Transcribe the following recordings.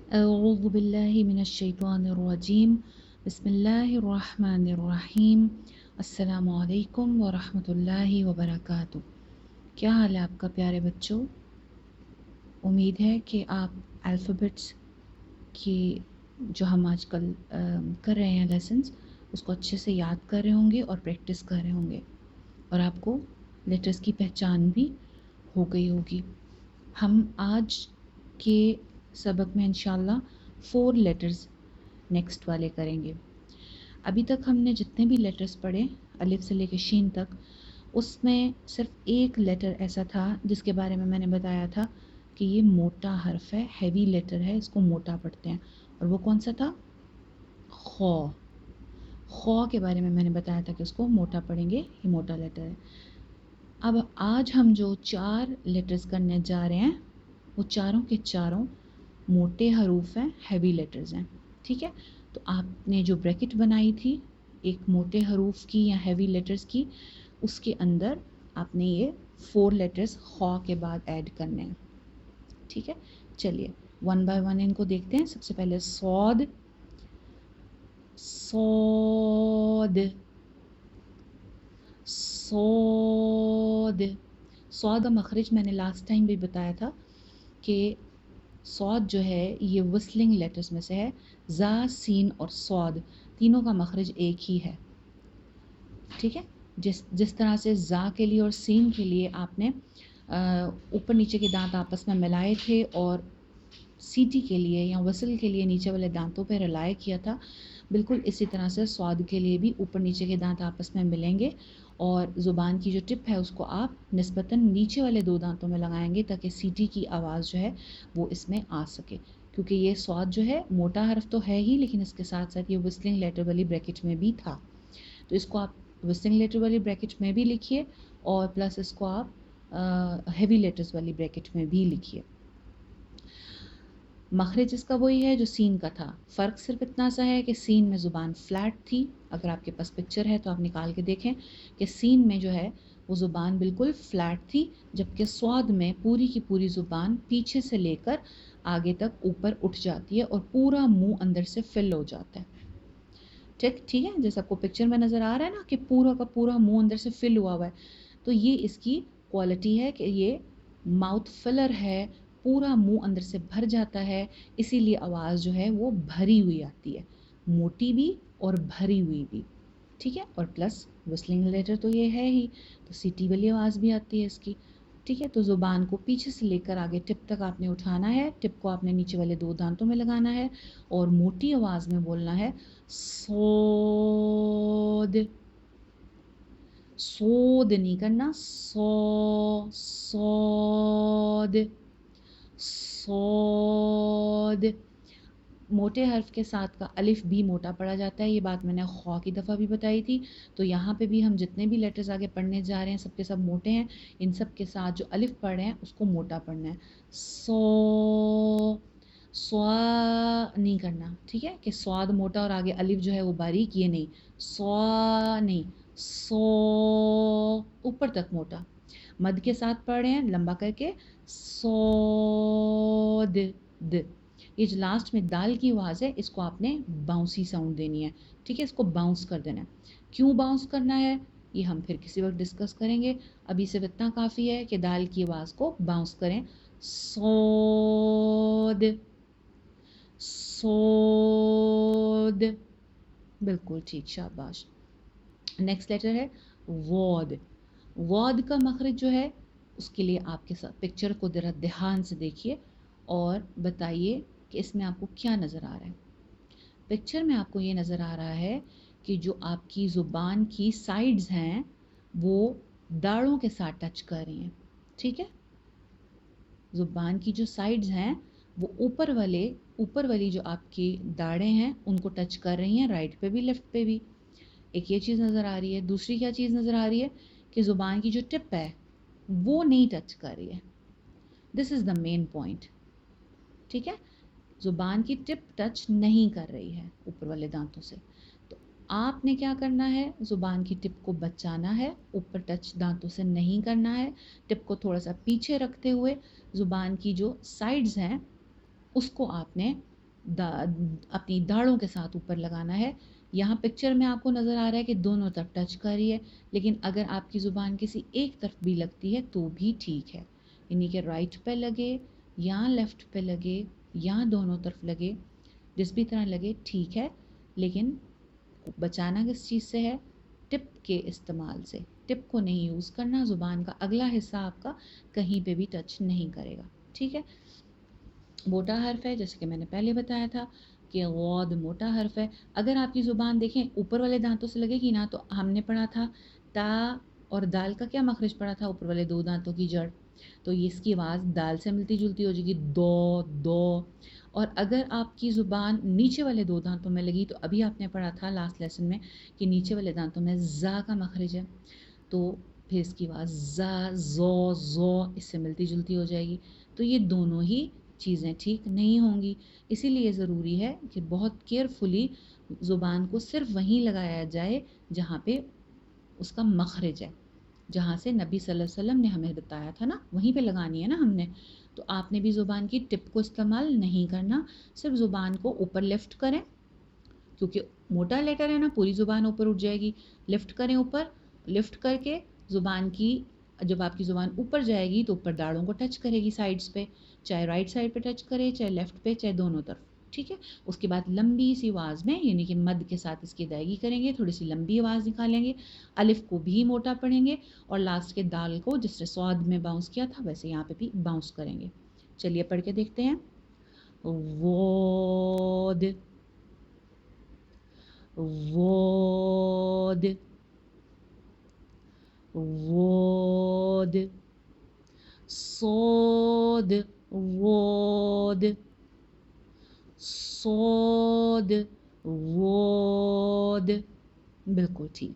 अऊज़ु बिल्लाहि मिनश्शैतानिर्रजीम बिस्मिल्लाहिर्रहमानिर्रहीम अस्सलामु अलैकुम व रहमतुल्लाहि व बरकातुहू। क्या हाल है आपका प्यारे बच्चों? उम्मीद है कि आप अल्फ़ाबेट्स की जो हम आजकल कर रहे हैं लेसन्स उसको अच्छे से याद कर रहे होंगे और प्रैक्टिस कर रहे होंगे और आपको लेटर्स की पहचान भी हो गई होगी। हम आज के सबक में इंशाल्लाह 4 लेटर्स नेक्स्ट वाले करेंगे। अभी तक हमने जितने भी लेटर्स पढ़े अलिफ से लेकर शीन तक, उसमें सिर्फ एक लेटर ऐसा था जिसके बारे में मैंने बताया था कि ये मोटा हर्फ है, हैवी लेटर है, इसको मोटा पढ़ते हैं। और वो कौन सा था? खौ। खौ के बारे में मैंने बताया था कि उसको मोटा पढ़ेंगे, ये मोटा लेटर है। अब आज हम जो 4 लेटर्स करने जा रहे हैं वो चारों के चारों मोटे हरूफ हैं, हैवी लेटर्स हैं। ठीक है, तो आपने जो ब्रैकेट बनाई थी एक मोटे हरूफ की या हैवी लेटर्स की, उसके अंदर आपने ये 4 लेटर्स खौ के बाद ऐड करने हैं। ठीक है, चलिए वन बाय वन इनको देखते हैं। सबसे पहले सौद, सौद, सौद। सौद का मखरज मैंने लास्ट टाइम भी बताया था कि सौद जो है ये विस्लिंग लेटर्स में से है। जा, सीन और सौद तीनों का मखरज एक ही है। ठीक है, जिस जिस तरह से जा के लिए और सीन के लिए आपने ऊपर नीचे के दांत आपस में मिलाए थे और सीटी के लिए या वसल के लिए नीचे वाले दांतों पर रिलाय किया था, बिल्कुल इसी तरह से स्वाद के लिए भी ऊपर नीचे के दांत आपस में मिलेंगे और ज़ुबान की जो टिप है उसको आप निस्बतन नीचे वाले 2 दांतों में लगाएंगे ताकि सीटी की आवाज़ जो है वो इसमें आ सके। क्योंकि ये स्वाद जो है मोटा हर्फ तो है ही, लेकिन इसके साथ साथ ये विस्लिंग लेटर वाली ब्रैकेट में भी था, तो इसको आप विस्लिंग लेटर वाली ब्रैकेट में भी लिखिए और प्लस इसको आप हैवी लेटर्स वाली ब्रैकेट में भी लिखिए। मखरज इसका वही है जो सीन का था। फ़र्क सिर्फ इतना सा है कि सीन में ज़ुबान फ्लैट थी। अगर आपके पास पिक्चर है तो आप निकाल के देखें कि सीन में जो है वो ज़ुबान बिल्कुल फ्लैट थी, जबकि स्वाद में पूरी की पूरी ज़ुबान पीछे से लेकर आगे तक ऊपर उठ जाती है और पूरा मुंह अंदर से फिल हो जाता है। ठीक है, जैसे आपको पिक्चर में नज़र आ रहा है ना कि पूरा का पूरा मुंह अंदर से फिल हुआ हुआ है, तो ये इसकी क्वालिटी है कि ये माउथ फिलर है, पूरा मुंह अंदर से भर जाता है, इसीलिए आवाज़ जो है वो भरी हुई आती है, मोटी भी और भरी हुई भी। ठीक है, और प्लस विस्लिंग लेटर तो ये है ही, तो सीटी वाली आवाज़ भी आती है इसकी। ठीक है, तो ज़ुबान को पीछे से लेकर आगे टिप तक आपने उठाना है, टिप को आपने नीचे वाले 2 दांतों में लगाना है और मोटी आवाज़ में बोलना है सोद। सोद नहीं करना, सौद, सौद। मोटे हर्फ के साथ का अलिफ भी मोटा पढ़ा जाता है, ये बात मैंने खौ की दफ़ा भी बताई थी। तो यहाँ पे भी हम जितने भी लेटर्स आगे पढ़ने जा रहे हैं सबके सब मोटे हैं, इन सब के साथ जो अलिफ पढ़ रहे हैं उसको मोटा पढ़ना है। स्वा नहीं करना, ठीक है, कि स्वाद मोटा और आगे अलिफ जो है वो बारीक, ये नहीं, स्वा नहीं, सो ऊपर तक मोटा। मद के साथ पढ़ रहे हैं लंबा करके, सोद द। ये जो लास्ट में दाल की आवाज़ है इसको आपने बाउंसी साउंड देनी है। ठीक है, इसको बाउंस कर देना है। क्यों बाउंस करना है ये हम फिर किसी वक्त डिस्कस करेंगे, अभी सिर्फ इतना काफ़ी है कि दाल की आवाज़ को बाउंस करें। सोद, सोद, बिल्कुल ठीक, शाबाश। नेक्स्ट लेटर है वॉद। वॉद का मखरज जो है उसके लिए आपके साथ पिक्चर को जरा ध्यान से देखिए और बताइए कि इसमें आपको क्या नज़र आ रहा है। पिक्चर में आपको ये नज़र आ रहा है कि जो आपकी ज़ुबान की साइड्स हैं वो दाढ़ों के साथ टच कर रही हैं। ठीक है, ज़ुबान की जो साइड्स हैं वो ऊपर वाली जो आपकी दाढ़ें हैं उनको टच कर रही हैं, राइट पे भी लेफ़्ट पे भी। एक ये चीज़ नज़र आ रही है। दूसरी क्या चीज़ नज़र आ रही है कि ज़ुबान की जो टिप है वो नहीं टच कर रही है। This is the main point. ठीक है, ज़ुबान की टिप टच नहीं कर रही है ऊपर वाले दांतों से, तो आपने क्या करना है, ज़ुबान की टिप को बचाना है, ऊपर टच दांतों से नहीं करना है। टिप को थोड़ा सा पीछे रखते हुए ज़ुबान की जो साइड्स हैं उसको आपने अपनी दाढ़ों के साथ ऊपर लगाना है। यहाँ पिक्चर में आपको नज़र आ रहा है कि दोनों तरफ टच कर रही है, लेकिन अगर आपकी ज़ुबान किसी एक तरफ भी लगती है तो भी ठीक है, यानी कि राइट पे लगे या लेफ़्ट पे लगे या दोनों तरफ लगे, जिस भी तरह लगे ठीक है, लेकिन बचाना किस चीज़ से है? टिप के इस्तेमाल से। टिप को नहीं यूज़ करना, ज़ुबान का अगला हिस्सा आपका कहीं पे भी टच नहीं करेगा, ठीक है। मोटा हर्फ है, जैसे कि मैंने पहले बताया था कि गौद मोटा हर्फ है। अगर आपकी ज़ुबान देखें ऊपर वाले दांतों से लगेगी ना, तो हमने पढ़ा था ता और दाल का क्या मखरज पढ़ा था, ऊपर वाले दो दांतों की जड़, तो ये इसकी आवाज़ दाल से मिलती जुलती हो जाएगी, दो दो। और अगर आपकी ज़ुबान नीचे वाले दो दांतों में लगी, तो अभी आपने पढ़ा था लास्ट लेसन में कि नीचे वाले दांतों में ज़ा का मखरज है, तो फिर इसकी आवाज़ ज़ा ज़ो ज़ो इससे मिलती जुलती हो जाएगी। तो ये दोनों ही चीज़ें ठीक नहीं होंगी, इसीलिए ज़रूरी है कि बहुत केयरफुली ज़ुबान को सिर्फ वहीं लगाया जाए जहाँ पे उसका मखरज है, जहाँ से नबी सल्लल्लाहु अलैहि वसल्लम ने हमें बताया था ना, वहीं पे लगानी है ना हमने। तो आपने भी ज़ुबान की टिप को इस्तेमाल नहीं करना, सिर्फ ज़ुबान को ऊपर लिफ्ट करें, क्योंकि मोटा लेटर है ना, पूरी ज़ुबान ऊपर उठ जाएगी। लिफ्ट करें ऊपर, लिफ्ट करके ज़ुबान की, जब आपकी ज़ुबान ऊपर जाएगी तो ऊपर दाढ़ों को टच करेगी साइड्स पे, चाहे राइट साइड पे टच करे, चाहे लेफ़्ट पे, चाहे दोनों तरफ, ठीक है। उसके बाद लंबी सी आवाज़ में, यानी कि मद के साथ इसकी अदायगी करेंगे, थोड़ी सी लंबी आवाज़ निकालेंगे, अलिफ को भी मोटा पढ़ेंगे, और लास्ट के दाल को जिससे स्वाद में बाउंस किया था वैसे यहाँ पे भी बाउंस करेंगे। चलिए पढ़ के देखते हैं। वोद वोद वोद, सोद वोद, सोद वोद, बिल्कुल ठीक।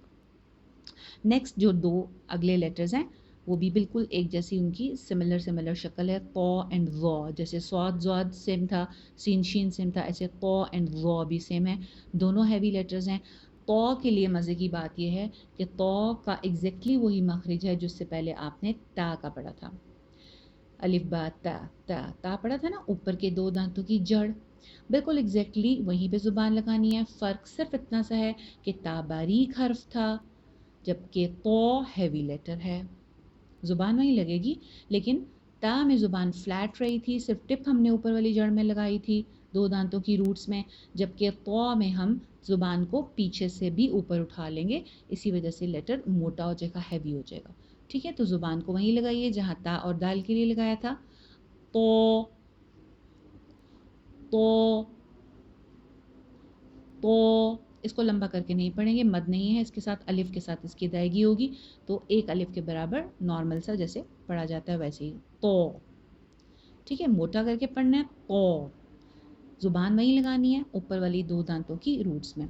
नेक्स्ट जो दो अगले लेटर्स हैं वो भी बिल्कुल एक जैसी उनकी सिमिलर शक्ल है, तो एंड वो, जैसे स्वाद ज़ाद सेम था, सीन शीन सेम था, ऐसे तो एंड वो भी सेम है, दोनों हैवी लेटर्स हैं। तो के लिए मज़े की बात यह है कि तो का एग्जैक्टली वही मखरज है जिससे पहले आपने ता का पढ़ा था, अलिफ बा ता, ता पढ़ा था ना, ऊपर के दो दांतों की जड़, बिल्कुल एग्जैक्टली वहीं पे ज़ुबान लगानी है। फ़र्क सिर्फ इतना सा है कि ता बारीक हर्फ था जबकि तो हैवी लेटर है, ज़ुबान वहीं लगेगी, लेकिन ता में ज़ुबान फ्लैट रही थी, सिर्फ टिप हमने ऊपर वाली जड़ में लगाई थी दो दांतों की रूट्स में, जबकि तो में हम ज़ुबान को पीछे से भी ऊपर उठा लेंगे, इसी वजह से लेटर मोटा हो जाएगा, हैवी हो जाएगा, ठीक है। तो ज़ुबान को वहीं लगाइए जहाँ ता और दाल के लिए लगाया था। तो तो तो इसको लंबा करके नहीं पढ़ेंगे, मद नहीं है इसके साथ, अलिफ के साथ इसकी अदायगी होगी, तो एक अलिफ के बराबर नॉर्मल सा जैसे पढ़ा जाता है वैसे ही, तो, ठीक है। मोटा करके पढ़ना है, तो ज़ुबान वहीं लगानी है ऊपर वाली दो दांतों की रूट्स में।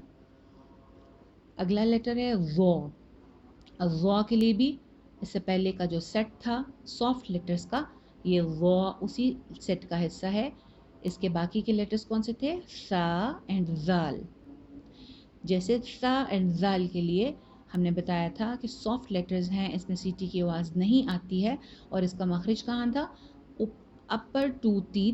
अगला लेटर है वो। अब वो के लिए भी इससे पहले का जो सेट था सॉफ्ट लेटर्स का, ये वो उसी सेट का हिस्सा है। इसके बाकी के लेटर्स कौन से थे? सा एंड जाल। जैसे सा एंड जाल के लिए हमने बताया था कि सॉफ्ट लेटर्स हैं, इसमें सीटी की आवाज़ नहीं आती है, और इसका मखरज कहाँ था? अपर टू टीथ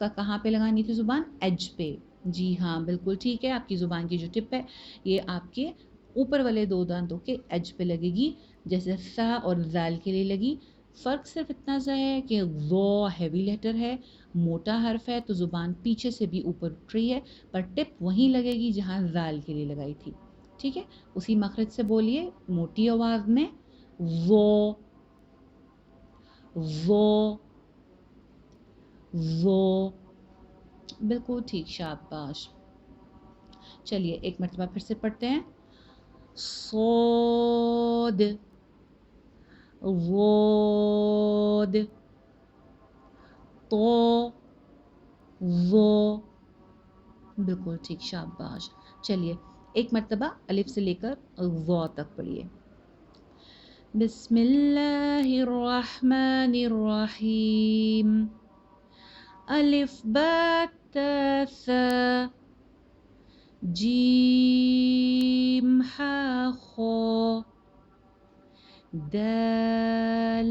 का कहाँ पे लगानी थी ज़ुबान? एज पे। जी हाँ, बिल्कुल ठीक है, आपकी ज़ुबान की जो टिप है ये आपके ऊपर वाले दो दांतों के एज पे लगेगी, जैसे सा और जाल के लिए लगी। फ़र्क सिर्फ इतना सा है कि वो हैवी लेटर है, मोटा हर्फ है, तो ज़ुबान पीछे से भी ऊपर उठ रही है, पर टिप वहीं लगेगी जहाँ जाल के लिए लगाई थी, ठीक है। उसी मखरज से बोलिए मोटी आवाज़ में, वो वो वो, बिल्कुल ठीक, शाबाश। चलिए एक मरतबा फिर से पढ़ते हैं। सोद वोद, तो वो, बिल्कुल ठीक, शाबाश। चलिए एक मरतबा अलिफ से लेकर वो तक पढ़िए। बिस्मिल्लाहिर्रहमानिर्रहीम, अलिफ बा ता सा, जीम हा खो, दाल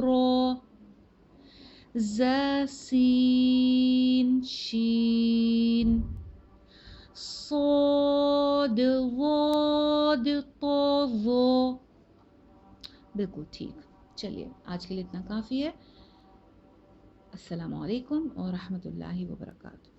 रो, ज़ सीन शीन सोद वोद तो वो। बिल्कुल ठीक। चलिए आज के लिए इतना काफ़ी है। अस्सलामु अलैकुम व रहमतुल्लाहि व बरकातुहू।